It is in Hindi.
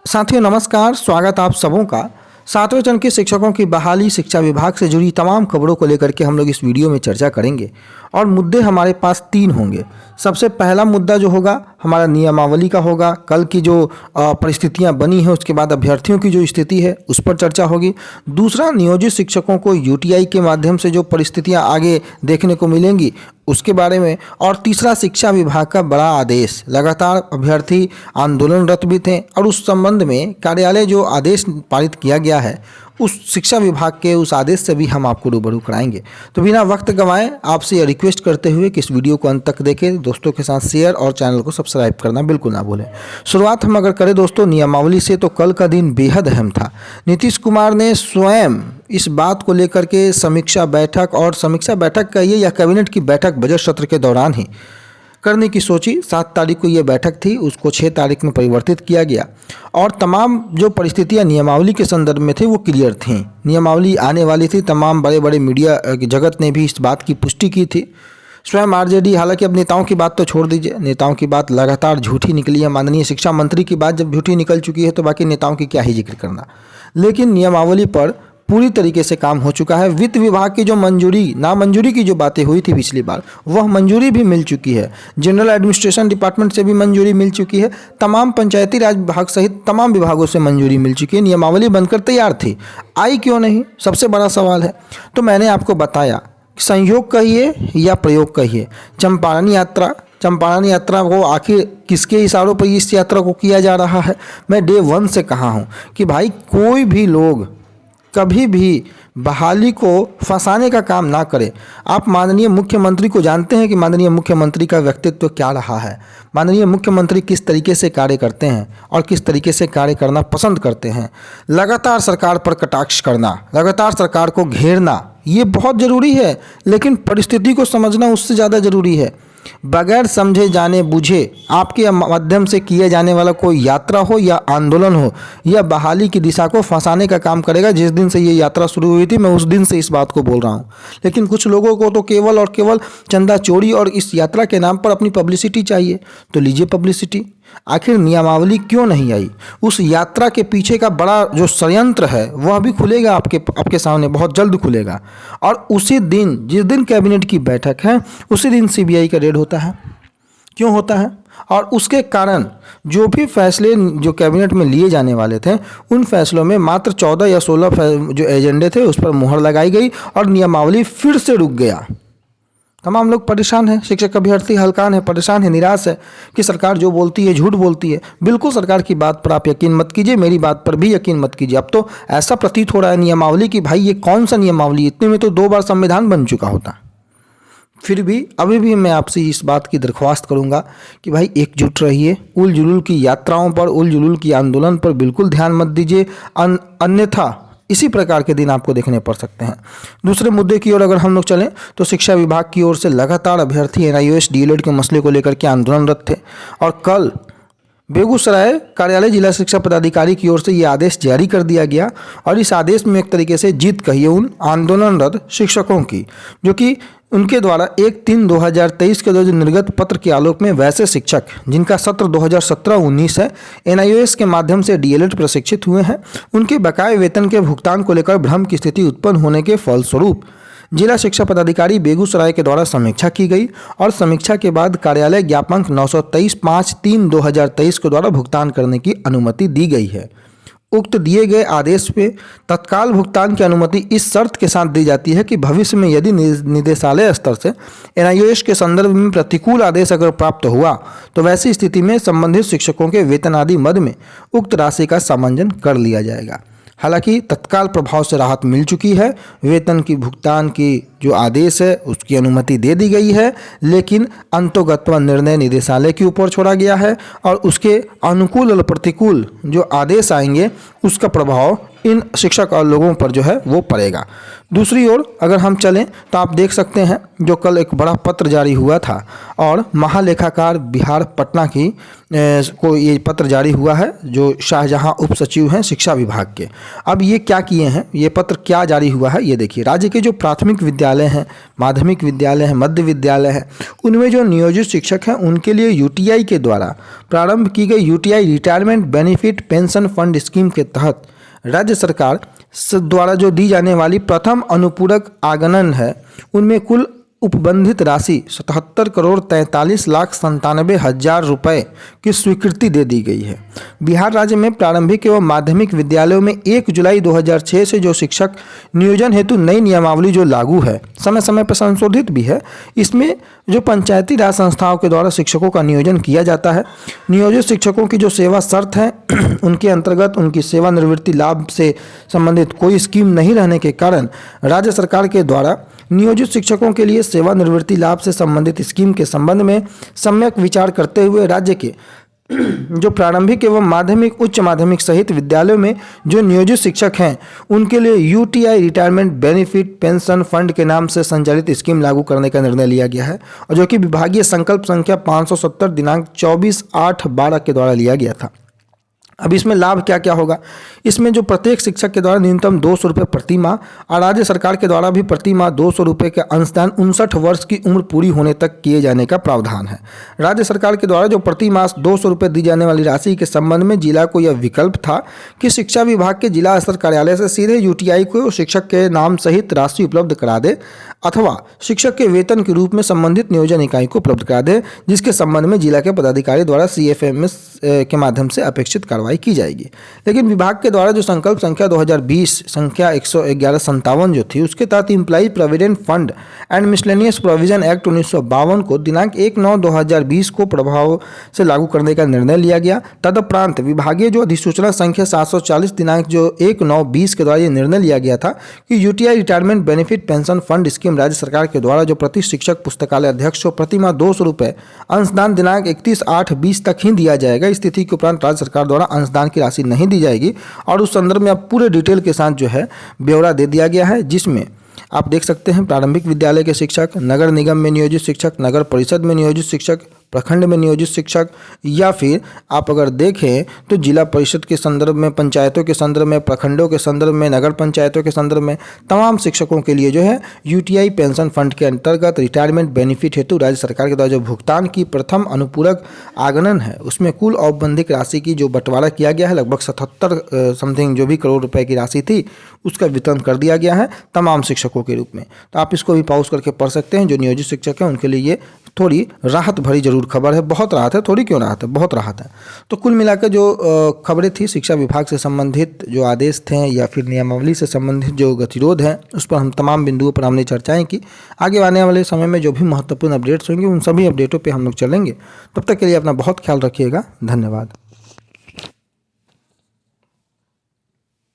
साथियों नमस्कार, स्वागत आप सबों का। सातवें चरण के शिक्षकों की बहाली शिक्षा विभाग से जुड़ी तमाम खबरों को लेकर के हम लोग इस वीडियो में चर्चा करेंगे और मुद्दे हमारे पास 3 होंगे। सबसे पहला मुद्दा जो होगा हमारा नियमावली का होगा। कल की जो परिस्थितियां बनी हैं उसके बाद अभ्यर्थियों की जो स्थिति है उस पर चर्चा होगी। दूसरा, नियोजित शिक्षकों को यूटीआई के माध्यम से जो परिस्थितियां आगे देखने को मिलेंगी उसके बारे में। और तीसरा, शिक्षा विभाग का बड़ा आदेश। लगातार अभ्यर्थी आंदोलनरत भी थे और उस संबंध में कार्यालय जो आदेश पारित किया गया है उस शिक्षा विभाग के उस आदेश से भी हम आपको रूबरू कराएंगे। तो बिना वक्त गंवाए आपसे यह रिक्वेस्ट करते हुए कि इस वीडियो को अंत तक देखें, दोस्तों के साथ शेयर और चैनल को सब्सक्राइब करना बिल्कुल ना भूलें। शुरुआत हम अगर करें दोस्तों नियमावली से, तो कल का दिन बेहद अहम था। नीतीश कुमार ने स्वयं इस बात को लेकर के समीक्षा बैठक कहिए या कैबिनेट की बैठक बजट सत्र के दौरान ही करने की सोची। 7 तारीख को ये बैठक थी, उसको 6 तारीख में परिवर्तित किया गया और तमाम जो परिस्थितियां नियमावली के संदर्भ में थे वो क्लियर थीं। नियमावली आने वाली थी। तमाम बड़े बड़े मीडिया जगत ने भी इस बात की पुष्टि की थी। स्वयं आरजेडी, हालांकि अब नेताओं की बात तो छोड़ दीजिए, नेताओं की बात लगातार झूठी निकली है। माननीय शिक्षा मंत्री की बात जब झूठी निकल चुकी है तो बाकी नेताओं की क्या ही जिक्र करना। लेकिन नियमावली पर पूरी तरीके से काम हो चुका है। वित्त विभाग की जो नामंजूरी की जो बातें हुई थी पिछली बार, वह मंजूरी भी मिल चुकी है। जनरल एडमिनिस्ट्रेशन डिपार्टमेंट से भी मंजूरी मिल चुकी है। तमाम पंचायती राज विभाग सहित तमाम विभागों से मंजूरी मिल चुकी है। नियमावली बनकर तैयार थी, आई क्यों नहीं, सबसे बड़ा सवाल है। तो मैंने आपको बताया, संयोग कहिए या प्रयोग कहिए, चंपारण यात्रा को आखिर किसके इशारों पर इस यात्रा को किया जा रहा है। मैं डे 1 से कहा हूँ कि भाई कोई भी लोग कभी भी बहाली को फंसाने का काम ना करें। आप माननीय मुख्यमंत्री को जानते हैं कि माननीय मुख्यमंत्री का व्यक्तित्व क्या रहा है। माननीय मुख्यमंत्री किस तरीके से कार्य करते हैं और किस तरीके से कार्य करना पसंद करते हैं। लगातार सरकार पर कटाक्ष करना, लगातार सरकार को घेरना, ये बहुत ज़रूरी है, लेकिन परिस्थिति को समझना उससे ज़्यादा ज़रूरी है। बगैर समझे जाने बूझे आपके माध्यम से किए जाने वाला कोई यात्रा हो या आंदोलन हो या बहाली की दिशा को फंसाने का काम करेगा। जिस दिन से ये यात्रा शुरू हुई थी मैं उस दिन से इस बात को बोल रहा हूँ, लेकिन कुछ लोगों को तो केवल और केवल चंदा चोरी और इस यात्रा के नाम पर अपनी पब्लिसिटी चाहिए। तो लीजिए पब्लिसिटी। आखिर नियमावली क्यों नहीं आई? उस यात्रा के पीछे का बड़ा जो षड्यंत्र है वह भी खुलेगा आपके सामने, बहुत जल्द खुलेगा। और उसी दिन, जिस दिन कैबिनेट की बैठक है, उसी दिन सीबीआई का रेड होता है। क्यों होता है? और उसके कारण जो भी फैसले जो कैबिनेट में लिए जाने वाले थे उन फैसलों में मात्र 14 या 16 जो एजेंडे थे उस पर मुहर लगाई गई और नियमावली फिर से रुक गया। तमाम लोग परेशान हैं, शिक्षक अभ्यर्थी हलकान है, परेशान है, निराश है कि सरकार जो बोलती है झूठ बोलती है। बिल्कुल सरकार की बात पर आप यकीन मत कीजिए, मेरी बात पर भी यकीन मत कीजिए। अब तो ऐसा प्रतीत हो रहा है नियमावली कि भाई ये कौन सा नियमावली, इतने में तो 2 बार संविधान बन चुका होता। फिर भी अभी भी मैं आपसे इस बात की दरख्वास्त करूंगा कि भाई एकजुट रहिए। उल जुलूल की यात्राओं पर, उल जुलूल की आंदोलन पर बिल्कुल ध्यान मत दीजिए, अन्यथा इसी प्रकार के दिन आपको देखने पड़ सकते हैं। दूसरे मुद्दे की ओर अगर हम लोग चलें तो शिक्षा विभाग की ओर से लगातार अभ्यर्थी एनआईओएस डीएलएड के मसले को लेकर के आंदोलनरत थे और कल बेगूसराय कार्यालय जिला शिक्षा पदाधिकारी की ओर से ये आदेश जारी कर दिया गया। और इस आदेश में एक तरीके से जीत कहिए उन आंदोलनरत शिक्षकों की, जो कि उनके द्वारा 1/3/2023 के जो निर्गत पत्र के आलोक में वैसे शिक्षक जिनका सत्र 2017-19 है, एनआईओएस के माध्यम से डीएलएड प्रशिक्षित हुए हैं, उनके बकाये वेतन के भुगतान को लेकर भ्रम की स्थिति उत्पन्न होने के फलस्वरूप जिला शिक्षा पदाधिकारी बेगूसराय के द्वारा समीक्षा की गई और समीक्षा के बाद कार्यालय ज्ञापक 923/5/3/2023 के द्वारा भुगतान करने की अनुमति दी गई है। उक्त दिए गए आदेश पे तत्काल भुगतान की अनुमति इस शर्त के साथ दी जाती है कि भविष्य में यदि निदेशालय स्तर से एनआईओएस के संदर्भ में प्रतिकूल आदेश अगर प्राप्त हुआ तो वैसी स्थिति में संबंधित शिक्षकों के वेतन आदि मद में उक्त राशि का समायोजन कर लिया जाएगा। हालांकि तत्काल प्रभाव से राहत मिल चुकी है, वेतन की भुगतान की जो आदेश है उसकी अनुमति दे दी गई है, लेकिन अंतोगत्वा निर्णय निदेशालय के ऊपर छोड़ा गया है और उसके अनुकूल और प्रतिकूल जो आदेश आएंगे उसका प्रभाव इन शिक्षक और लोगों पर जो है वो पड़ेगा। दूसरी ओर अगर हम चलें तो आप देख सकते हैं जो कल एक बड़ा पत्र जारी हुआ था और महालेखाकार बिहार पटना की को ये पत्र जारी हुआ है जो शाहजहां उप सचिव हैं शिक्षा विभाग के। अब ये क्या किए हैं, ये पत्र क्या जारी हुआ है, ये देखिए। राज्य के जो प्राथमिक विद्यालय हैं, माध्यमिक विद्यालय हैं, मध्य विद्यालय हैं, उनमें जो नियोजित शिक्षक हैं उनके लिए यूटीआई के द्वारा प्रारंभ की गई UTI retirement benefit pension fund scheme के तहत राज्य सरकार द्वारा जो दी जाने वाली प्रथम अनुपूरक आगणन है उनमें कुल उपबंधित राशि 77,43,97,000 रुपये की स्वीकृति दे दी गई है। बिहार राज्य में प्रारंभिक एवं माध्यमिक विद्यालयों में 1 जुलाई 2006 से जो शिक्षक नियोजन हेतु नई नियमावली जो लागू है, समय समय पर संशोधित भी है, इसमें जो पंचायती राज संस्थाओं के द्वारा शिक्षकों का नियोजन किया जाता है। नियोजित शिक्षकों की जो सेवा शर्त है उनके अंतर्गत उनकी सेवानिवृत्ति लाभ से संबंधित कोई स्कीम नहीं रहने के कारण राज्य सरकार के द्वारा नियोजित शिक्षकों के लिए सेवानिवृत्ति लाभ से संबंधित स्कीम के संबंध में सम्यक विचार करते हुए राज्य के जो प्रारंभिक एवं माध्यमिक उच्च माध्यमिक सहित विद्यालयों में जो नियोजित शिक्षक हैं उनके लिए UTI retirement benefit pension fund के नाम से संचालित स्कीम लागू करने का निर्णय लिया गया है और जो कि विभागीय संकल्प संख्या 570 दिनांक 24/8/12 के द्वारा लिया गया था। अब इसमें लाभ क्या क्या होगा, इसमें जो प्रत्येक शिक्षक के द्वारा न्यूनतम 200 रुपये प्रति माह और राज्य सरकार के द्वारा भी प्रति माह 200 रुपये का अंशदान 59 वर्ष की उम्र पूरी होने तक किए जाने का प्रावधान है। राज्य सरकार के द्वारा जो प्रति माह 200 रुपये दी जाने वाली राशि के संबंध में जिला को यह विकल्प था कि शिक्षा विभाग के जिला स्तर कार्यालय से सीधे यूटीआई को शिक्षक के नाम सहित राशि उपलब्ध करा दे अथवा शिक्षक के वेतन के रूप में संबंधित नियोजन इकाई को उपलब्ध करा दे, जिसके संबंध में जिला के पदाधिकारी द्वारा CFMS के माध्यम से अपेक्षित कार्रवाई की जाएगी। लेकिन विभाग के द्वारा जो संकल्प संख्या 2020 संख्या 11157 जो थी उसके तहत employees provident fund and miscellaneous provision act 1952 को दिनांक 1/9/2020 को प्रभाव से लागू करने का निर्णय लिया गया। तदुपरांत विभागीय जो अधिसूचना संख्या 740 दिनांक जो 1/9/20 के द्वारा ये निर्णय लिया गया था कि UTI retirement benefit pension fund scheme राज्य सरकार के द्वारा जो प्रति शिक्षक पुस्तकालय अध्यक्ष को प्रति माह 200 रुपये अंशदान दिनांक 31/8/20 तक ही दिया जाएगा। इस तिथि के उपरांत राज्य सरकार द्वारा अंशदान की राशि नहीं दी जाएगी और उस संदर्भ में अब पूरे डिटेल के साथ जो है ब्यौरा दे दिया गया है, जिसमें आप देख सकते हैं प्रारंभिक विद्यालय के शिक्षक, नगर निगम में नियोजित शिक्षक, नगर परिषद में नियोजित शिक्षक, प्रखंड में नियोजित शिक्षक या फिर आप अगर देखें तो जिला परिषद के संदर्भ में, पंचायतों के संदर्भ में, प्रखंडों के संदर्भ में, नगर पंचायतों के संदर्भ में तमाम शिक्षकों के लिए जो है यूटीआई पेंशन फंड के अंतर्गत रिटायरमेंट बेनिफिट हेतु राज्य सरकार के द्वारा जो भुगतान की प्रथम अनुपूरक आगणन है उसमें कुल औपबंधिक राशि की जो बंटवारा किया गया है लगभग 77 समथिंग जो भी करोड़ रुपए की राशि थी उसका वितरण कर दिया गया है तमाम शिक्षकों के रूप में। तो आप इसको भी पॉज करके पढ़ सकते हैं। जो नियोजित शिक्षक हैं उनके लिए ये थोड़ी राहत भरी जरूर खबर है। बहुत राहत है, थोड़ी क्यों राहत है, बहुत राहत है। तो कुल मिलाकर जो खबरें थी शिक्षा विभाग से संबंधित जो आदेश थे या फिर नियमावली से संबंधित जो गतिरोध है उस पर हम तमाम बिंदुओं पर हमने चर्चाएं की। आगे आने वाले समय में जो भी महत्वपूर्ण अपडेट्स होंगे उन सभी अपडेटों पर हम लोग चलेंगे। तब तक के लिए अपना बहुत ख्याल रखिएगा। धन्यवाद।